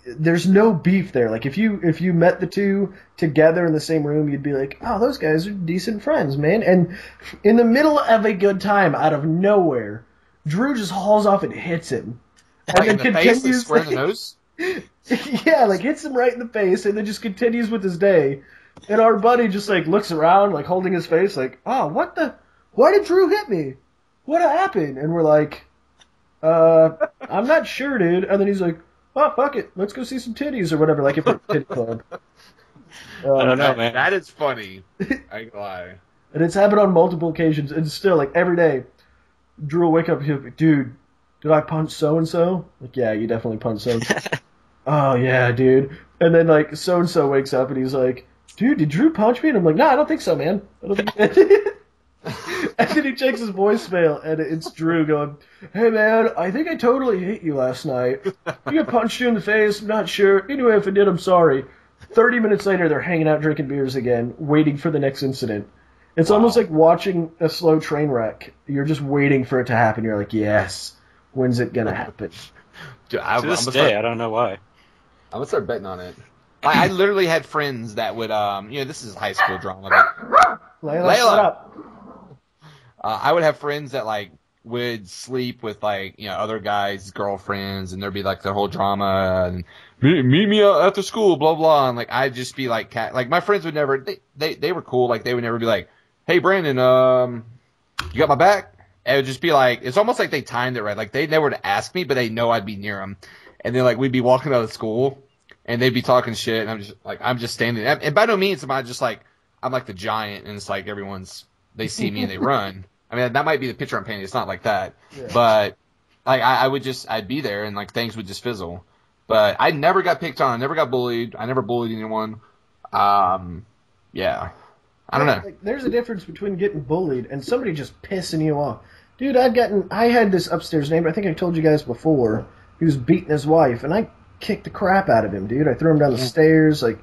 There's no beef there. If you met the two together in the same room, you'd be like, oh, those guys are decent friends, man. And in the middle of a good time, out of nowhere, Drew just hauls off and hits him. and Like then in the face, like continues. square in the nose. Yeah, like hits him right in the face, and then just continues with his day. And our buddy just like looks around, like holding his face, like, "Oh, what the? Why did Drew hit me? What happened?" And we're like, I'm not sure, dude." And then he's like, "Oh, fuck it, let's go see some titties or whatever." Like if we're at a titty club. I don't know, man. That is funny. I ain't gonna lie. And it's happened on multiple occasions, and still, like every day, Drew will wake up and he'll be, "Dude, did I punch so and so?" Like, "Yeah, you definitely punched so and so." "Oh yeah, dude." And then like so and so wakes up and he's like, "Dude, did Drew punch me?" And I'm like, "No, I don't think so, man. I don't think." And then he checks his voicemail and it's Drew going, "Hey man, I think I totally hit you last night. I think I punched you in the face. I'm not sure. Anyway, if I did, I'm sorry." 30 minutes later, they're hanging out drinking beers again, waiting for the next incident. It's almost like watching a slow train wreck. You're just waiting for it to happen. You're like, yes, when's it gonna happen? Dude, To this day, I don't know why. I'm gonna start betting on it. I literally had friends that would, this is high school drama. But Layla, shut up. I would have friends that like would sleep with like other guys' girlfriends, and there'd be like the whole drama and meet me after school, blah blah. And like I'd just be like, like my friends would never. They were cool. Like they would never be like, "Hey Brandon, you got my back?" It would just be like, it's almost like they timed it right. Like they never would ask me, but they know I'd be near them. And then like we'd be walking out of school, and they'd be talking shit, and I'm just standing there. And by no means am I just like I'm like the giant, and it's like they see me and they run. I mean, that might be the picture I'm painting. It's not like that, but like I'd be there, and like things would just fizzle. But I never got picked on. I never got bullied. I never bullied anyone. Yeah. I don't know. Like, there's a difference between getting bullied and somebody just pissing you off. Dude, I had this upstairs neighbor, I think I told you guys before, he was beating his wife, and I kicked the crap out of him, dude. I threw him down the stairs, like...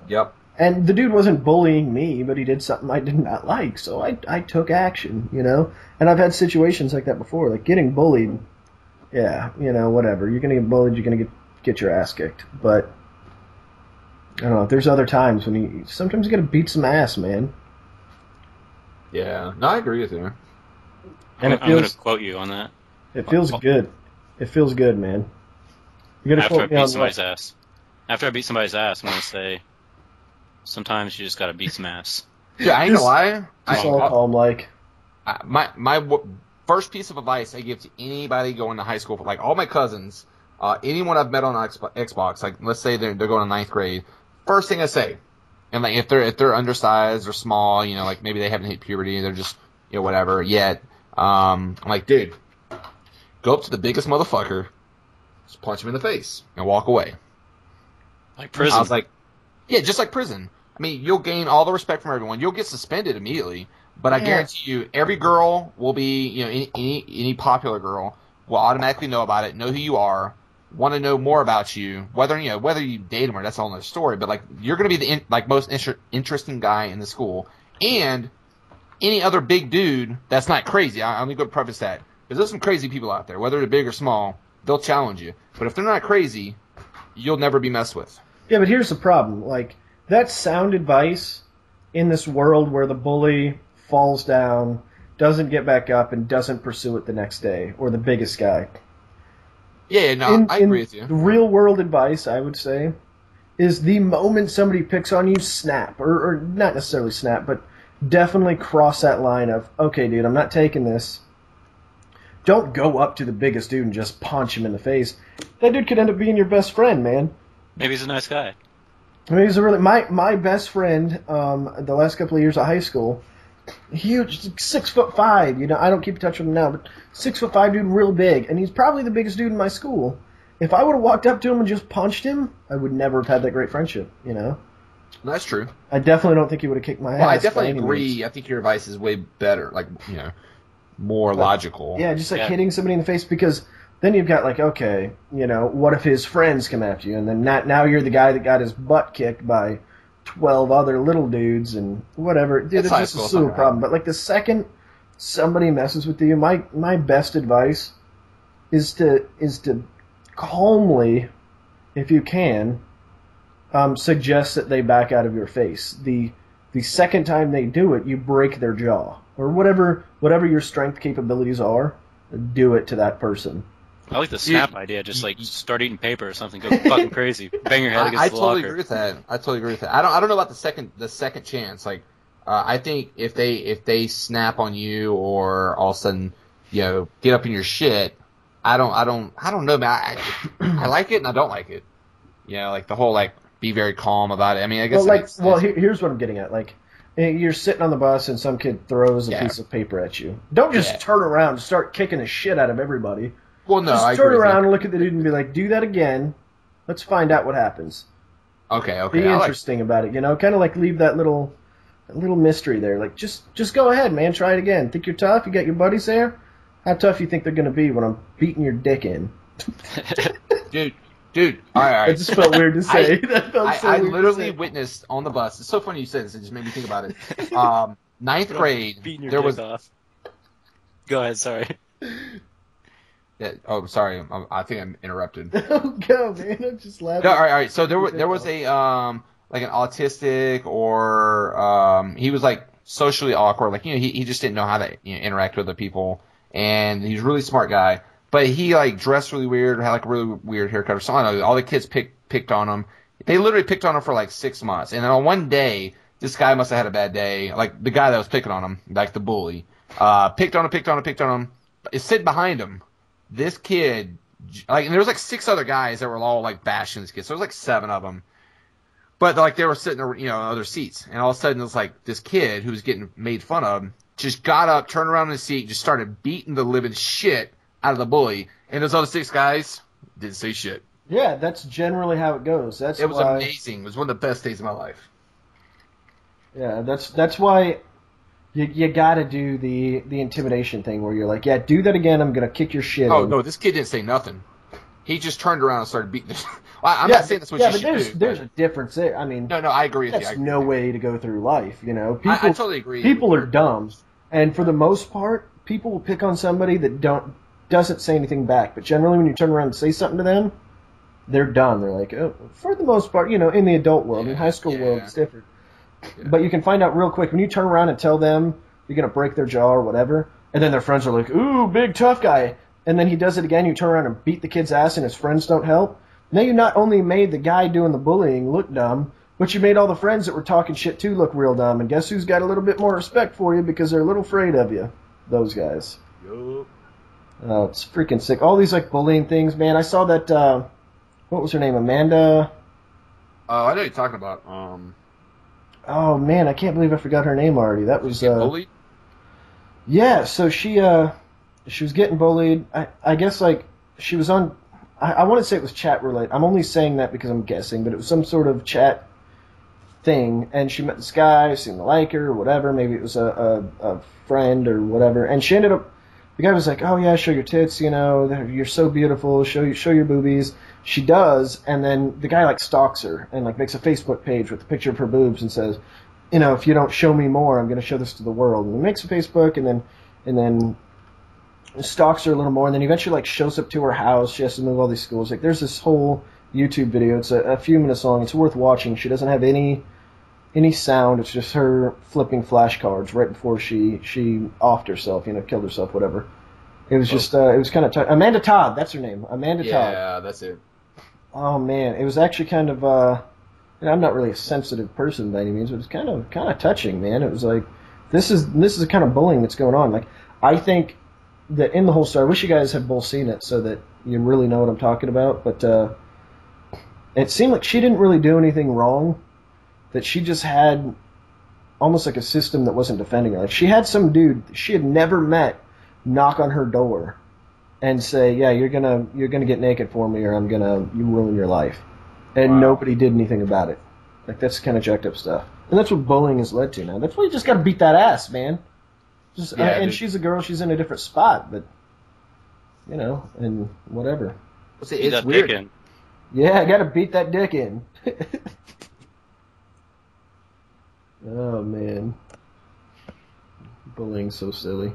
Yep. And the dude wasn't bullying me, but he did something I did not like, so I took action, And I've had situations like that before, like getting bullied, yeah, whatever. You're gonna get bullied, you're gonna get your ass kicked, but... I don't know, there's other times when sometimes you gotta beat some ass, man. Yeah. No, I agree with you. And I'm going to quote you on that. It feels good. It feels good, man. You gotta After I quote me on beat somebody's ass. After I beat somebody's ass, I'm going to say, sometimes you just got to beat some ass. Yeah, I ain't gonna lie. Just all calm like. My first piece of advice I give to anybody going to high school, like all my cousins, anyone I've met on Xbox, like let's say they're going to ninth grade, first thing I say, and like if they're undersized or small, like maybe they haven't hit puberty, they're just whatever yet. I'm like, dude, go up to the biggest motherfucker, just punch him in the face, and walk away. Like prison. I was like, yeah, just like prison. I mean, you'll gain all the respect from everyone. You'll get suspended immediately, but I guarantee you, every girl will be, any popular girl will automatically know about it, know who you are, want to know more about you. Whether you date them or that's a whole other story. But like, you're going to be the most interesting guy in the school, and any other big dude that's not crazy. I'm going to preface that because there's some crazy people out there, whether they're big or small, they'll challenge you. But if they're not crazy, you'll never be messed with. Yeah, but here's the problem. Like, that's sound advice in this world where the bully falls down, doesn't get back up, and doesn't pursue it the next day, or the biggest guy. Yeah, no, I agree with you. The real world advice, I would say, is the moment somebody picks on you, snap. Or not necessarily snap, but definitely cross that line of, okay, dude, I'm not taking this. Don't go up to the biggest dude and just punch him in the face. That dude could end up being your best friend, man. Maybe he's a nice guy. I mean, he's my best friend. The last couple of years of high school, huge, 6'5". I don't keep in touch with him now, but 6'5" dude, real big, and he's probably the biggest dude in my school. If I would have walked up to him and just punched him, I would never have had that great friendship. That's true. I definitely don't think he would have kicked my ass. Well, I definitely agree. Means. I think your advice is way better, more logical. Yeah, just hitting somebody in the face, because then you've got okay, what if his friends come after you, and then now you're the guy that got his butt kicked by 12 other little dudes and whatever. Dude, it's just a super problem. But the second somebody messes with you, my best advice is to calmly, if you can, suggest that they back out of your face. The second time they do it, you break their jaw or whatever your strength capabilities are. Do it to that person. I like the snap idea. Just like start eating paper or something. Go fucking crazy. Bang your head against I the totally locker. agree with that. I totally agree with that. I don't know about the second chance. Like, I think if they snap on you or all of a sudden, get up in your shit, I don't know, man. I like it and I don't like it. Like the whole like be very calm about it. I mean, I guess. Here's what I'm getting at. Like, you're sitting on the bus and some kid throws a piece of paper at you. Don't just turn around and start kicking the shit out of everybody. Well, no, just turn around and look at the dude and be like, do that again. Let's find out what happens. Okay. Be interesting about it, kind of like leave that little mystery there. Like, just go ahead, man. Try it again. Think you're tough? You got your buddies there? How tough you think they're going to be when I'm beating your dick in? Dude, all right. It just felt weird to say. I literally witnessed on the bus. It's so funny you said this. It just made me think about it. Ninth grade, Beating your there dick was. off. Go ahead. Sorry. Yeah, sorry. I think I'm interrupted. Go, man. I'm just laughing. No, all right. So there was a like an autistic or he was like socially awkward. Like he just didn't know how to interact with other people, and he's a really smart guy. But he like dressed really weird, had like a really weird haircut or something. I don't know. All the kids picked on him. They literally picked on him for like 6 months. And then on one day, this guy must have had a bad day. Like the guy that was picking on him, like the bully, picked on him. Is sitting behind him. This kid, like, and there was like 6 other guys that were all like bashing this kid. So there was like 7 of them. But like they were sitting, in other seats. And all of a sudden, it was like this kid who was getting made fun of just got up, turned around in his seat, just started beating the living shit out of the bully, and those other 6 guys didn't say shit. Yeah, that's generally how it goes. It was amazing. It was one of the best days of my life. Yeah, that's why you got to do the intimidation thing where you're like, yeah, do that again. I'm gonna kick your shit. Oh no, this kid didn't say nothing. He just turned around and started beating. I'm not saying that's what you should do. Yeah, but there's a difference there. I mean, no, I agree with you. That's no way to go through life. People, I totally agree. People are dumb, and for the most part, people will pick on somebody that doesn't say anything back. But generally, when you turn around and say something to them, they're done. They're like, oh, for the most part, in the adult world, in high school world, it's different. Yeah. But you can find out real quick when you turn around and tell them you're going to break their jaw or whatever, and then their friends are like, ooh, big tough guy. And then he does it again, you turn around and beat the kid's ass and his friends don't help. Now you not only made the guy doing the bullying look dumb, but you made all the friends that were talking shit too look real dumb. And guess who's got a little bit more respect for you because they're a little afraid of you? Those guys. Yup. Oh, it's freaking sick. All these like bullying things, man. I saw that, what was her name? Amanda? Oh, I know what you're talking about. Oh man, I can't believe I forgot her name already. That was bullied? Yeah, so she was getting bullied. I guess like she was on. I want to say it was chat roulette. I'm only saying that because I'm guessing, but it was some sort of chat thing. And she met this guy, seemed to like her or whatever. Maybe it was a friend or whatever. And she ended up. The guy was like, "Oh yeah, show your tits. You're so beautiful. Show your boobies." She does, and then the guy like stalks her and like makes a Facebook page with a picture of her boobs and says, if you don't show me more, I'm going to show this to the world. And he makes a Facebook and then stalks her a little more, and then eventually like shows up to her house. She has to move all these schools. Like there's this whole YouTube video. It's a few minutes long. It's worth watching. She doesn't have any sound. It's just her flipping flashcards right before she offed herself, killed herself, whatever. It was just it was kind of Amanda Todd. That's her name. Amanda Todd. Yeah, that's it. Oh man, it was actually kind of. I'm not really a sensitive person by any means, but it was kind of touching, man. It was like this is the kind of bullying that's going on. Like I think that in the whole story, I wish you guys had both seen it so that you really know what I'm talking about. But it seemed like she didn't really do anything wrong. That she just had almost like a system that wasn't defending her. Like she had some dude she had never met knock on her door and say, "Yeah, you're gonna get naked for me, or you ruin your life." And nobody did anything about it. Like that's kind of jacked up stuff, and that's what bullying has led to now. That's why you just got to beat that ass, man. And she's a girl; she's in a different spot, but and whatever. It's weird. Dick in. Yeah, I got to beat that dick in. Oh man, bullying's so silly.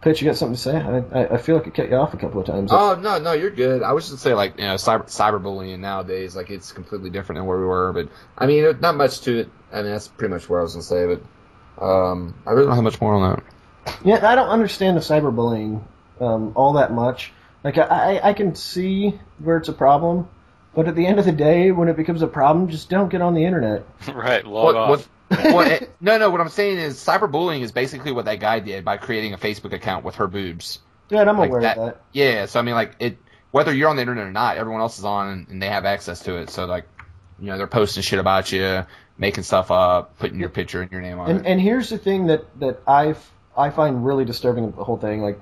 Pitch, you got something to say? I feel like I cut you off a couple of times. Oh no, you're good. I was just gonna say cyberbullying nowadays, like it's completely different than where we were. But I mean, not much to it. I mean, that's pretty much what I was gonna say. But I really don't have much more on that. Yeah, I don't understand the cyberbullying all that much. Like, I can see where it's a problem, but at the end of the day, when it becomes a problem, just don't get on the internet. Right, log off. No, what I'm saying is cyberbullying is basically what that guy did by creating a Facebook account with her boobs. Yeah, I'm Like aware that, of that. yeah, so I mean, like, whether you're on the internet or not, everyone else is on and they have access to it. So, like, you know, they're posting shit about you, making stuff up, putting your picture and your name on it. And here's the thing that I find really disturbing of the whole thing. Like,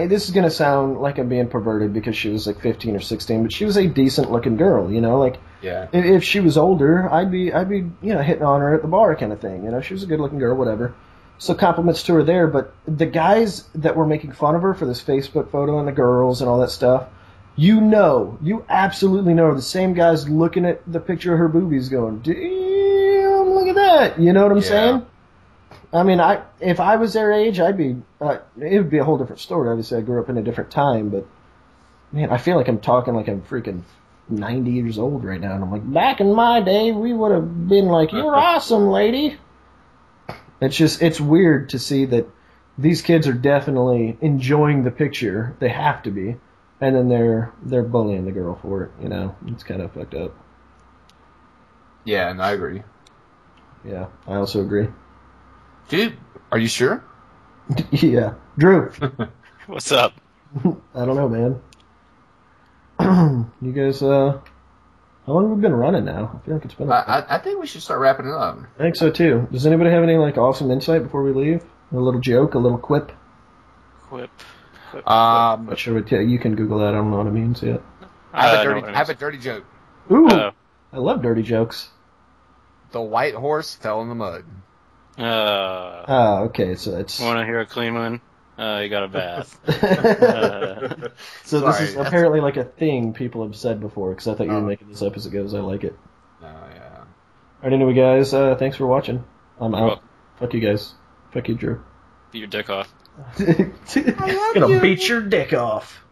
this is gonna sound like I'm being perverted because she was like 15 or 16, but she was a decent looking girl, you know. Like, Yeah. if she was older, I'd be hitting on her at the bar kind of thing. You know, she was a good looking girl, whatever. So compliments to her there. But the guys that were making fun of her for this Facebook photo and the girls and all that stuff, you absolutely know, the same guys looking at the picture of her boobies going, damn, look at that. You know what I'm saying? I mean, if I was their age, I'd be, it would be a whole different story. Obviously, I grew up in a different time, but, man, I feel like I'm talking like I'm freaking 90 years old right now. And I'm like, back in my day, we would have been like, you're awesome, lady. It's weird to see that these kids are definitely enjoying the picture. They have to be. And then they're bullying the girl for it, you know. It's kind of fucked up. Yeah, and I agree. Yeah, I also agree. Dude, are you sure? Yeah. Drew. What's up? I don't know, man. You guys, how long have we been running now? I feel like it's been I think we should start wrapping it up. I think so, too. Does anybody have any, like, awesome insight before we leave? A little joke, a little quip? Quip. I'm not sure what you can Google that. I don't know what it means yet. I have a dirty joke. Ooh, Uh-oh. I love dirty jokes. The white horse fell in the mud. Okay, so it's... Want to hear a clean one? You got a bath. So Sorry, this is apparently like a thing people have said before, because I thought you were making this up as it goes. I like it. Oh, yeah. All right, anyway, guys, thanks for watching. I'm You're out. welcome. Fuck you guys. Fuck you, Drew. Beat your dick off. Gonna beat your dick off.